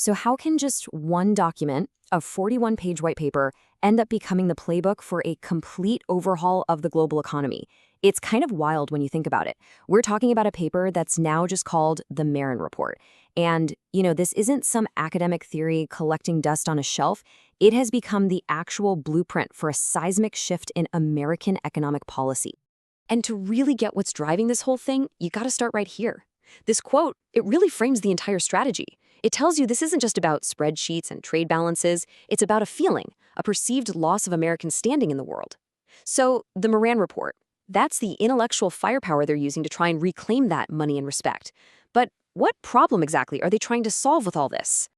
So how can just one document, a 41-page white paper, end up becoming the playbook for a complete overhaul of the global economy? It's kind of wild when you think about it. We're talking about a paper that's now just called the Miran Report. And, this isn't some academic theory collecting dust on a shelf. It has become the actual blueprint for a seismic shift in American economic policy. And to really get what's driving this whole thing, you got to start right here. This quote, it really frames the entire strategy. It tells you this isn't just about spreadsheets and trade balances. It's about a feeling, a perceived loss of American standing in the world. So the Miran Report, that's the intellectual firepower they're using to try and reclaim that money and respect. But what problem exactly are they trying to solve with all this?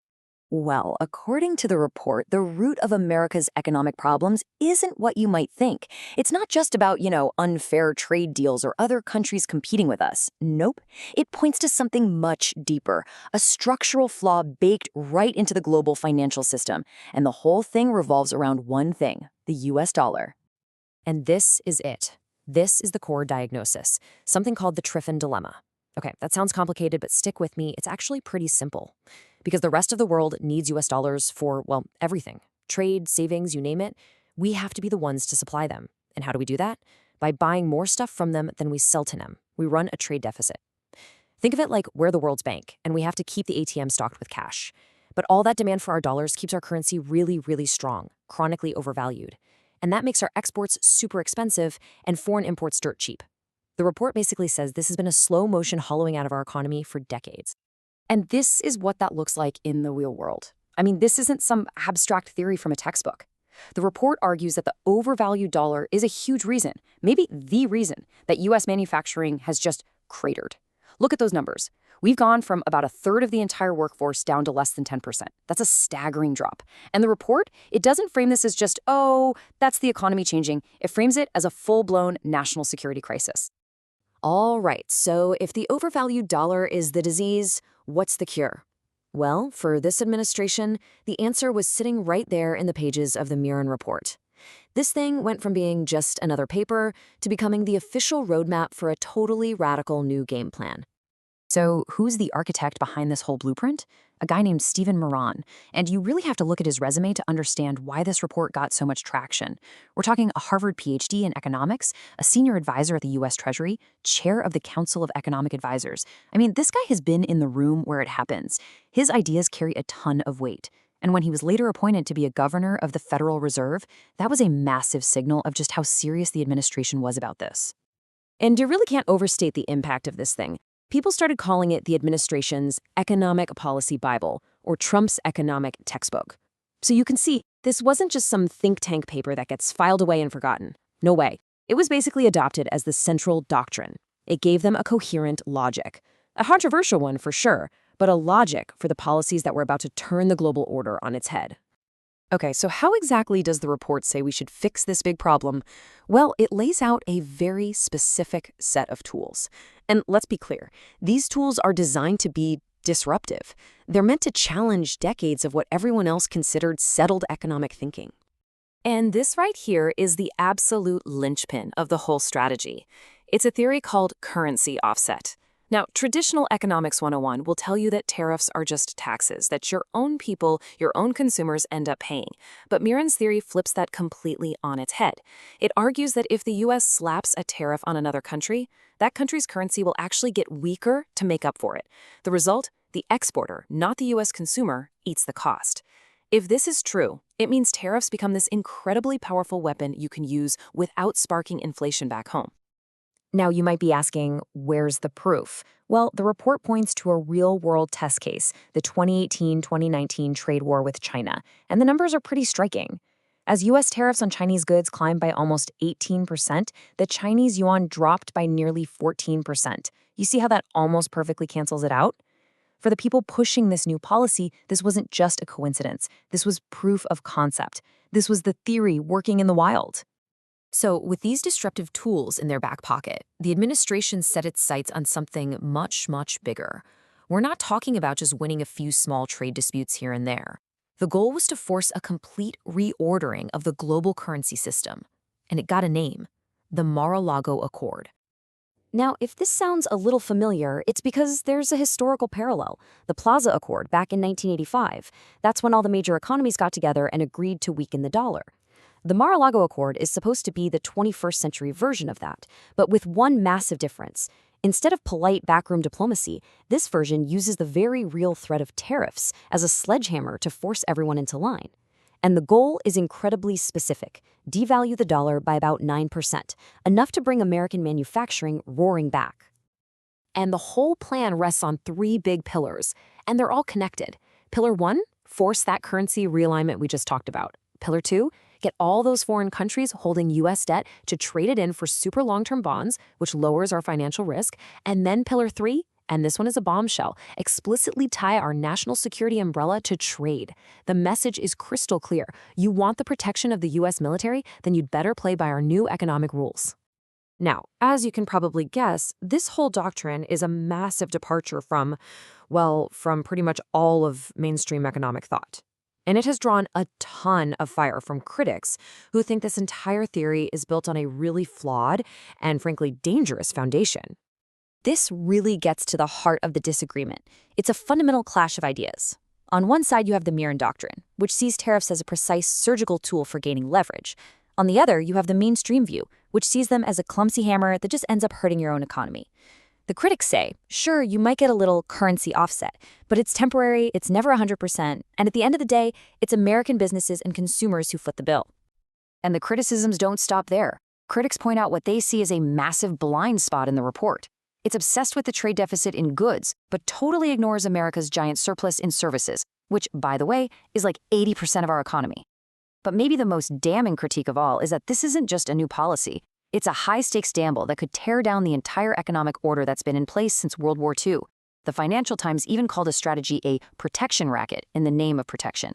Well, according to the report, the root of America's economic problems isn't what you might think. It's not just about, unfair trade deals or other countries competing with us. Nope. It points to something much deeper, a structural flaw baked right into the global financial system. And the whole thing revolves around one thing, the US dollar. And this is it. This is the core diagnosis, something called the Triffin dilemma. Okay, that sounds complicated, but stick with me. It's actually pretty simple. Because the rest of the world needs US dollars for, well, everything. Trade, savings, you name it. We have to be the ones to supply them. And how do we do that? By buying more stuff from them than we sell to them. We run a trade deficit. Think of it like we're the world's bank, and we have to keep the ATM stocked with cash. But all that demand for our dollars keeps our currency really, really strong, chronically overvalued. And that makes our exports super expensive and foreign imports dirt cheap. The report basically says this has been a slow-motion hollowing out of our economy for decades. And this is what that looks like in the real world. I mean, this isn't some abstract theory from a textbook. The report argues that the overvalued dollar is a huge reason, maybe the reason, that U.S. manufacturing has just cratered. Look at those numbers. We've gone from about a third of the entire workforce down to less than 10%. That's a staggering drop. And the report, it doesn't frame this as just, oh, that's the economy changing. It frames it as a full-blown national security crisis. All right, so if the overvalued dollar is the disease, what's the cure? Well, for this administration, the answer was sitting right there in the pages of the Miran Report. This thing went from being just another paper to becoming the official roadmap for a totally radical new game plan. So who's the architect behind this whole blueprint? A guy named Miran. And you really have to look at his resume to understand why this report got so much traction. We're talking a Harvard PhD in economics, a senior advisor at the U.S. Treasury, chair of the Council of Economic Advisors. I mean, this guy has been in the room where it happens. His ideas carry a ton of weight. And when he was later appointed to be a governor of the Federal Reserve, that was a massive signal of just how serious the administration was about this. And you really can't overstate the impact of this thing. People started calling it the administration's Economic Policy Bible, or Trump's economic textbook. So you can see, this wasn't just some think tank paper that gets filed away and forgotten. No way. It was basically adopted as the central doctrine. It gave them a coherent logic. A controversial one for sure, but a logic for the policies that were about to turn the global order on its head. Okay, so how exactly does the report say we should fix this big problem? Well, it lays out a very specific set of tools. And let's be clear, these tools are designed to be disruptive. They're meant to challenge decades of what everyone else considered settled economic thinking. And this right here is the absolute linchpin of the whole strategy. It's a theory called currency offset. Now, traditional economics 101 will tell you that tariffs are just taxes that your own people, your own consumers end up paying. But Miran's theory flips that completely on its head. It argues that if the U.S. slaps a tariff on another country, that country's currency will actually get weaker to make up for it. The result? The exporter, not the U.S. consumer, eats the cost. If this is true, it means tariffs become this incredibly powerful weapon you can use without sparking inflation back home. Now, you might be asking, where's the proof? Well, the report points to a real-world test case, the 2018-2019 trade war with China, and the numbers are pretty striking. As U.S. tariffs on Chinese goods climbed by almost 18%, the Chinese yuan dropped by nearly 14%. You see how that almost perfectly cancels it out? For the people pushing this new policy, this wasn't just a coincidence. This was proof of concept. This was the theory working in the wild. So, with these disruptive tools in their back pocket, the administration set its sights on something much, much bigger. We're not talking about just winning a few small trade disputes here and there. The goal was to force a complete reordering of the global currency system. And it got a name, the Mar-a-Lago Accord. Now, if this sounds a little familiar, it's because there's a historical parallel. The Plaza Accord back in 1985. That's when all the major economies got together and agreed to weaken the dollar. The Mar-a-Lago Accord is supposed to be the 21st century version of that, but with one massive difference. Instead of polite backroom diplomacy, this version uses the very real threat of tariffs as a sledgehammer to force everyone into line. And the goal is incredibly specific: devalue the dollar by about 9%, enough to bring American manufacturing roaring back. And the whole plan rests on three big pillars, and they're all connected. Pillar 1, force that currency realignment we just talked about. Pillar 2, get all those foreign countries holding U.S. debt to trade it in for super long-term bonds, which lowers our financial risk. And then Pillar 3, and this one is a bombshell, explicitly tie our national security umbrella to trade. The message is crystal clear. You want the protection of the U.S. military? Then you'd better play by our new economic rules. Now, as you can probably guess, this whole doctrine is a massive departure from pretty much all of mainstream economic thought. And it has drawn a ton of fire from critics who think this entire theory is built on a really flawed and frankly dangerous foundation. This really gets to the heart of the disagreement. It's a fundamental clash of ideas. On one side, you have the Miran Doctrine, which sees tariffs as a precise surgical tool for gaining leverage. On the other, you have the mainstream view, which sees them as a clumsy hammer that just ends up hurting your own economy. The critics say, sure, you might get a little currency offset, but it's temporary, it's never 100%, and at the end of the day, it's American businesses and consumers who foot the bill. And the criticisms don't stop there. Critics point out what they see as a massive blind spot in the report. It's obsessed with the trade deficit in goods, but totally ignores America's giant surplus in services, which, by the way, is like 80% of our economy. But maybe the most damning critique of all is that this isn't just a new policy. It's a high-stakes gamble that could tear down the entire economic order that's been in place since World War II. The Financial Times even called a strategy a protection racket in the name of protection.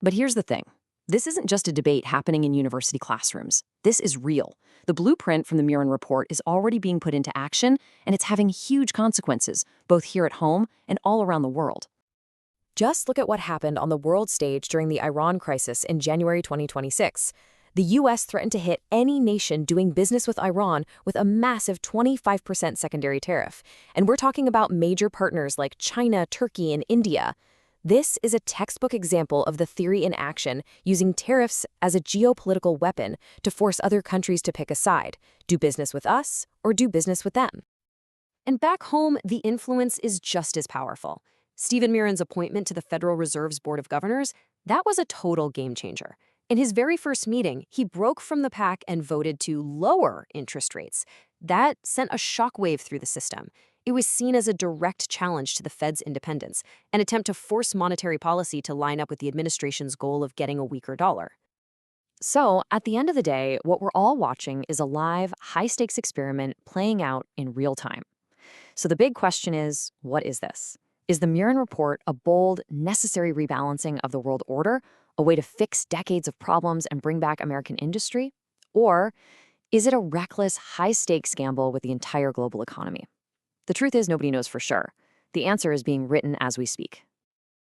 But here's the thing. This isn't just a debate happening in university classrooms. This is real. The blueprint from the Miran Report is already being put into action, and it's having huge consequences, both here at home and all around the world. Just look at what happened on the world stage during the Iran crisis in January 2026. The U.S. threatened to hit any nation doing business with Iran with a massive 25% secondary tariff. And we're talking about major partners like China, Turkey, and India. This is a textbook example of the theory in action, using tariffs as a geopolitical weapon to force other countries to pick a side, do business with us or do business with them. And back home, the influence is just as powerful. Stephen Miran's appointment to the Federal Reserve's Board of Governors, that was a total game changer. In his very first meeting, he broke from the pack and voted to lower interest rates. That sent a shockwave through the system. It was seen as a direct challenge to the Fed's independence, an attempt to force monetary policy to line up with the administration's goal of getting a weaker dollar. So, at the end of the day, what we're all watching is a live, high-stakes experiment playing out in real time. So the big question is, what is this? Is the Miran Report a bold, necessary rebalancing of the world order, a way to fix decades of problems and bring back American industry? Or is it a reckless, high-stakes gamble with the entire global economy? The truth is, nobody knows for sure. The answer is being written as we speak.